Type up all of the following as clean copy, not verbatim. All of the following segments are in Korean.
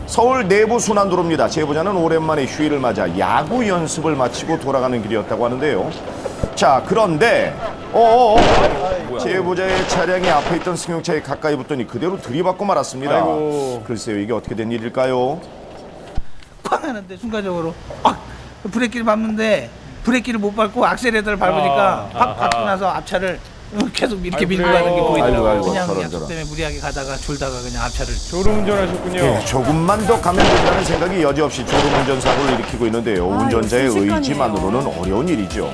서울 내부 순환도로입니다. 제보자는 오랜만에 휴일을 맞아 야구 연습을 마치고 돌아가는 길이었다고 하는데요. 자, 그런데 제보자의 차량이 앞에 있던 승용차에 가까이 붙더니 그대로 들이받고 말았습니다. 아이고. 글쎄요, 이게 어떻게 된 일일까요? 꽝 하는데 순간적으로 브레이크를 밟는데 브레이크를 못 밟고 악셀레터를 밟으니까 팍 밟고 나서 앞차를 계속 이렇게 밀고 가는 게 보이더라고요. 그냥 약속 때문에 무리하게 가다가 졸다가 그냥 앞차를 졸음운전하셨군요. 네, 조금만 더 가면 된다는 생각이 여지없이 졸음운전 사고를 일으키고 있는데요. 운전자의 의지만으로는 어려운 일이죠.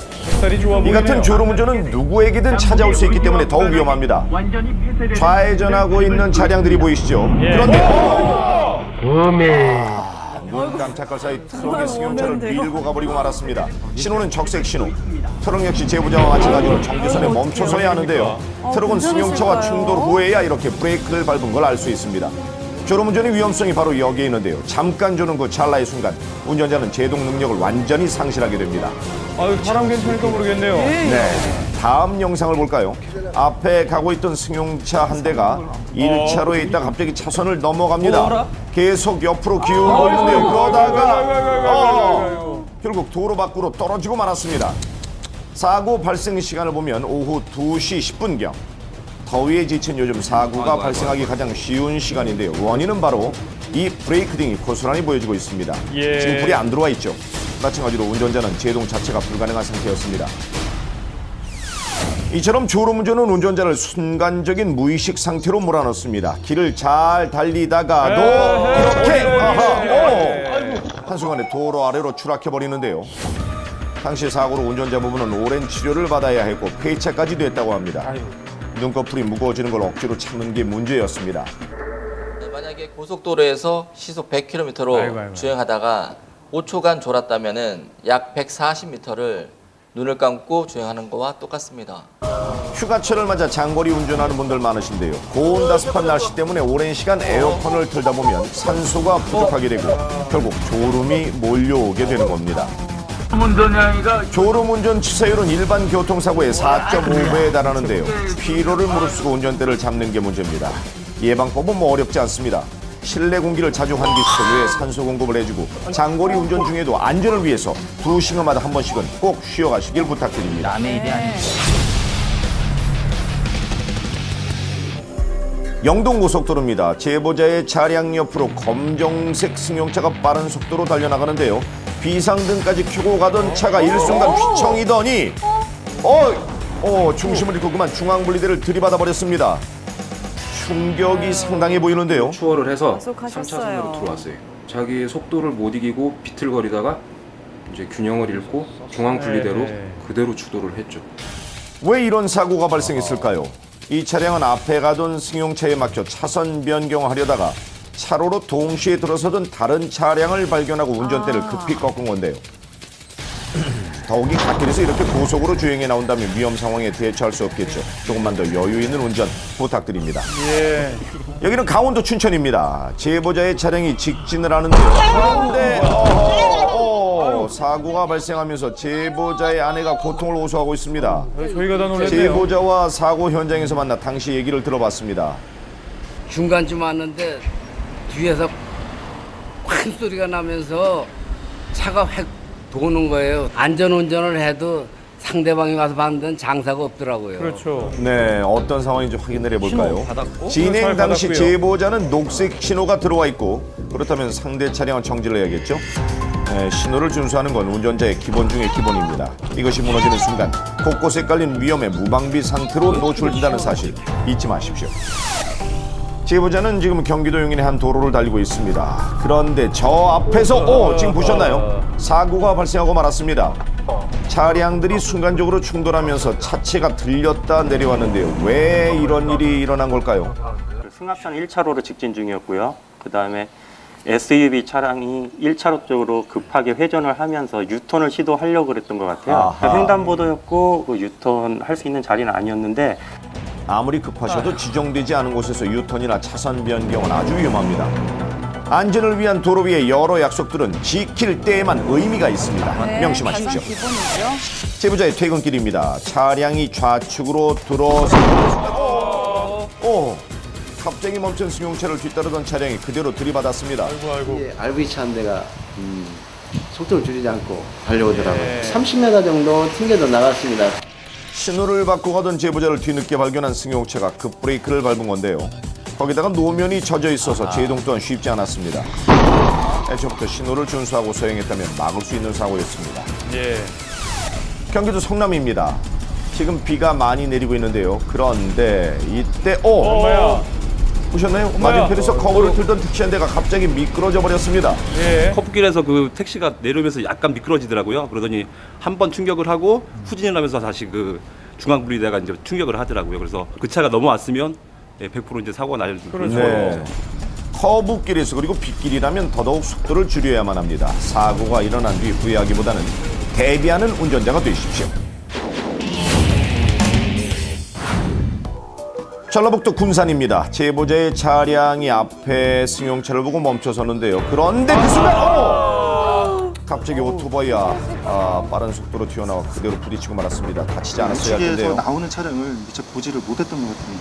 이 같은 졸음운전은 누구에게든 찾아올 수 있기 때문에 더욱 위험합니다. 좌회전하고 있는 차량들이 보이시죠? 그런데 눈 깜짝할 사이 트럭의 승용차를 밀고 가버리고 말았습니다. 신호는 적색 신호. 트럭 역시 제보자와 마찬가지로 정지선에 멈춰서야 하는데요. 트럭은 승용차와 충돌 후에야 이렇게 브레이크를 밟은 걸 알 수 있습니다. 졸음운전의 위험성이 바로 여기에 있는데요. 잠깐 조는 그 찰나의 순간 운전자는 제동 능력을 완전히 상실하게 됩니다. 아유, 사람 괜찮을까 모르겠네요. 네, 다음 영상을 볼까요? 앞에 가고 있던 승용차 한 대가 1차로에 있다 갑자기 차선을 넘어갑니다. 계속 옆으로 기울고 있는데요. 그러다가 결국 도로 밖으로 떨어지고 말았습니다. 사고 발생 시간을 보면 오후 2시 10분경. 더위에 지친 요즘 사고가 발생하기 가장 쉬운 시간인데요. 원인은 바로 이 브레이크 등이 고스란히 보여지고 있습니다. 지금 불이 안 들어와 있죠. 마찬가지로 운전자는 제동 자체가 불가능한 상태였습니다. 이처럼 졸음운전은 운전자를 순간적인 무의식 상태로 몰아넣습니다. 길을 잘 달리다가도 이렇게 한순간에 도로 아래로 추락해버리는데요. 당시 사고로 운전자 부부는 오랜 치료를 받아야 했고 폐차까지 됐다고 합니다. 눈꺼풀이 무거워지는 걸 억지로 참는 게 문제였습니다. 만약에 고속도로에서 시속 100km로 주행하다가 5초간 졸았다면 약 140m를 눈을 감고 주행하는 거와 똑같습니다. 휴가철을 맞아 장거리 운전하는 분들 많으신데요. 고온다습한 날씨 때문에 오랜 시간 에어컨을 틀다 보면 산소가 부족하게 되고 결국 졸음이 몰려오게 되는 겁니다. 졸음운전 치사율은 일반 교통사고의 4.5배에 달하는데요. 피로를 무릅쓰고 운전대를 잡는 게 문제입니다. 예방법은 어렵지 않습니다. 실내 공기를 자주 환기시켜 뇌에 산소 공급을 해주고 장거리 운전 중에도 안전을 위해서 2시간마다 한 번씩은 꼭 쉬어가시길 부탁드립니다. 남의 일이 아니죠. 영동고속도로입니다. 제보자의 차량 옆으로 검정색 승용차가 빠른 속도로 달려나가는데요. 비상등까지 켜고 가던 차가 일순간 휘청이더니 중심을 잃고 그만 중앙분리대를 들이받아 버렸습니다. 충격이 상당해 보이는데요. 추월을 해서 3차선으로 들어왔어요. 자기의 속도를 못 이기고 비틀거리다가 이제 균형을 잃고 중앙분리대로 그대로 주도를 했죠. 왜 이런 사고가 발생했을까요? 이 차량은 앞에 가던 승용차에 막혀 차선 변경하려다가 차로로 동시에 들어서던 다른 차량을 발견하고 운전대를 급히 꺾은 건데요. 더욱이 갓길에서 이렇게 고속으로 주행해 나온다면 위험 상황에 대처할 수 없겠죠. 조금만 더 여유 있는 운전 부탁드립니다. 여기는 강원도 춘천입니다. 제보자의 차량이 직진을 하는데요. 그런데 사고가 발생하면서 제보자의 아내가 고통을 호소하고 있습니다. 저희가 다 놀랐네요. 제보자와 사고 현장에서 만나 당시 얘기를 들어봤습니다. 중간쯤 왔는데 뒤에서 큰 소리가 나면서 차가 획 도는 거예요. 안전운전을 해도 상대방이 와서 봤는데 장사가 없더라고요. 그렇죠. 네, 어떤 상황인지 확인을 해볼까요? 진행 당시 제보자는 녹색 신호가 들어와 있고 그렇다면 상대 차량은 정지를 해야겠죠? 네, 신호를 준수하는 건 운전자의 기본 중의 기본입니다. 이것이 무너지는 순간 곳곳에 깔린 위험에 무방비 상태로 노출된다는 사실 잊지 마십시오. 제보자는 지금 경기도 용인의 한 도로를 달리고 있습니다. 그런데 저 앞에서 지금 보셨나요? 사고가 발생하고 말았습니다. 차량들이 순간적으로 충돌하면서 차체가 들렸다 내려왔는데요. 왜 이런 일이 일어난 걸까요? 승합차는 1차로로 직진 중이었고요. 그 다음에 SUV 차량이 1차로 쪽으로 급하게 회전을 하면서 유턴을 시도하려고 그랬던 것 같아요. 횡단보도였고 유턴 할 수 있는 자리는 아니었는데 아무리 급하셔도 지정되지 않은 곳에서 유턴이나 차선 변경은 아주 위험합니다. 안전을 위한 도로 위의 여러 약속들은 지킬 때에만 의미가 있습니다. 명심하십시오. 제보자의 퇴근길입니다. 차량이 좌측으로 들어서는 순간 갑자기 멈춘 승용차를 뒤따르던 차량이 그대로 들이받았습니다. 아이고. 예, RV차 한 대가 속도를 줄이지 않고 달려오더라고요. 30m 정도 튕겨져 나갔습니다. 신호를 받고 가던 제보자를 뒤늦게 발견한 승용차가 급브레이크를 밟은 건데요. 거기다가 노면이 젖어 있어서 제동 또한 쉽지 않았습니다. 애초부터 신호를 준수하고 서행했다면 막을 수 있는 사고였습니다. 예. 경기도 성남입니다. 지금 비가 많이 내리고 있는데요. 그런데 이때 엄마야. 보셨나요? 맞은편에서 커브를 틀던 택시 한 대가 갑자기 미끄러져 버렸습니다. 예. 커브길에서 그 택시가 내려오면서 약간 미끄러지더라고요. 그러더니 한 번 충격을 하고 후진을 하면서 다시 그 중앙 분리대가 이제 충격을 하더라고요. 그래서 그 차가 넘어왔으면 100% 이제 사고가 날 그런 네. 커브길에서 그리고 빗길이라면 더더욱 속도를 줄여야만 합니다. 사고가 일어난 뒤 후회하기보다는 대비하는 운전자가 되십시오. 전라북도 군산입니다. 제보자의 차량이 앞에 승용차를 보고 멈춰서는데요. 그런데 그 순간 갑자기 오토바이가 빠른 속도로 튀어나와 그대로 부딪히고 말았습니다. 다치지 않았어야 할 우측에서 텐데요. 나오는 차량을 미처 보지를 못했던 것 같아요.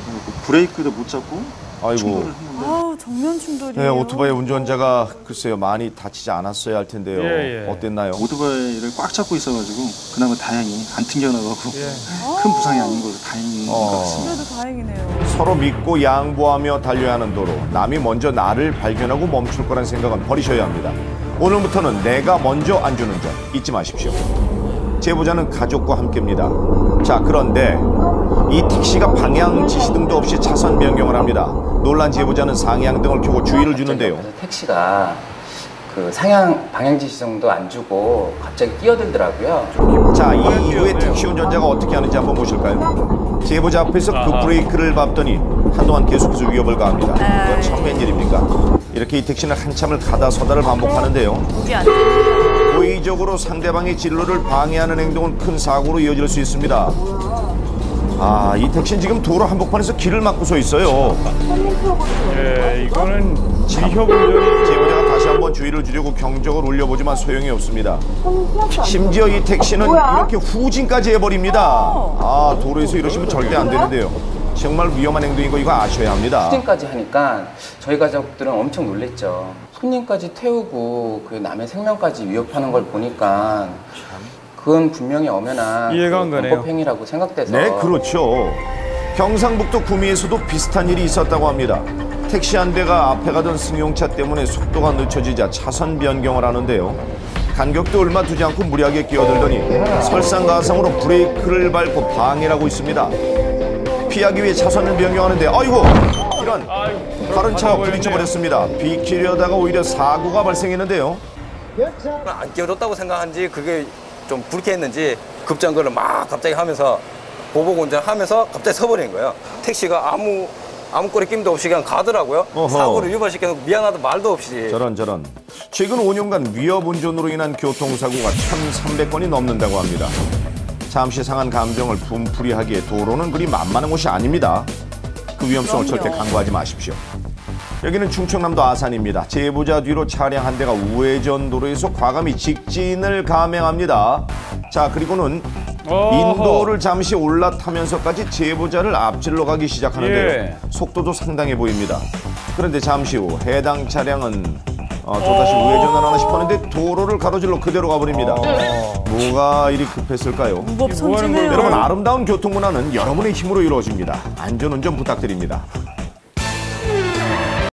브레이크도 못 잡고 아이고. 충돌을 했는데 아우, 정면 충돌이에요. 네, 오토바이 운전자가 글쎄요 많이 다치지 않았어야 할 텐데요. 예. 어땠나요? 오토바이를 꽉 잡고 있어가지고 그나마 다행히 안 튕겨나가고 큰 부상이 아닌 걸로 다행인 것 같습니다. 그래도 다행이네요. 서로 믿고 양보하며 달려야 하는 도로. 남이 먼저 나를 발견하고 멈출 거란 생각은 버리셔야 합니다. 오늘부터는 내가 먼저 안전운전 잊지 마십시오. 제보자는 가족과 함께입니다. 자, 그런데 이 택시가 방향 지시등도 없이 차선 변경을 합니다. 놀란 제보자는 상향등을 켜고 주의를 주는데요. 택시가 그 방향 지시등도 안 주고 갑자기 끼어들더라고요. 자, 이 이후에 택시 운전자가 어떻게 하는지 한번 보실까요? 제보자 앞에서 급브레이크를 밟더니 한동안 계속해서 위협을 가합니다. 이건 처음 웬일입니까? 이렇게 이 택시는 한참을 가다 서다를 반복하는데요. 고의적으로 상대방의 진로를 방해하는 행동은 큰 사고로 이어질 수 있습니다. 이 택시는 지금 도로 한복판에서 길을 막고 서 있어요. 예, 이거는 질협 운전이. 제보자가 다시 한번 주의를 주려고 경적을 울려보지만 소용이 없습니다. 심지어 이 택시는 이렇게 후진까지 해버립니다. 도로에서 이러시면 절대 안 되는데요. 정말 위험한 행동인 거 이거 아셔야 합니다. 후진까지 하니까 저희 가족들은 엄청 놀랬죠. 손님까지 태우고 그 남의 생명까지 위협하는 걸 보니까 그건 분명히 엄연한 범법 행위라고 생각돼서. 네, 그렇죠. 경상북도 구미에서도 비슷한 일이 있었다고 합니다. 택시 한 대가 앞에 가던 승용차 때문에 속도가 늦춰지자 차선 변경을 하는데요. 간격도 얼마 두지 않고 무리하게 끼어들더니 설상가상으로 브레이크를 밟고 방해를 하고 있습니다. 피하기 위해 차선을 변경하는데 아이고 이런 다른 차와 부딪혀버렸습니다. 비키려다가 오히려 사고가 발생했는데요. 안 끼워줬다고 생각한지 그게 좀 불쾌했는지 급정거를 막 갑자기 하면서 보복 운전하면서 갑자기 서버린 거예요. 택시가 아무 꼬리낌도 없이 그냥 가더라고요. 사고를 유발시켜서 미안하다 말도 없이. 저런. 최근 5년간 위협 운전으로 인한 교통사고가 1,300건이 넘는다고 합니다. 잠시 상한 감정을 분풀이하기에 도로는 그리 만만한 곳이 아닙니다. 그 위험성을 절대 간과하지 마십시오. 여기는 충청남도 아산입니다. 제보자 뒤로 차량 한 대가 우회전 도로에서 과감히 직진을 감행합니다. 자, 그리고는 인도를 잠시 올라타면서까지 제보자를 앞질러 가기 시작하는데요. 속도도 상당해 보입니다. 그런데 잠시 후 해당 차량은 또다시 우회전을 하나 싶었는데 도로를 가로질러 그대로 가버립니다. 뭐가 이리 급했을까요? 무법천지네요. 여러분, 아름다운 교통문화는 여러분의 힘으로 이루어집니다. 안전운전 부탁드립니다.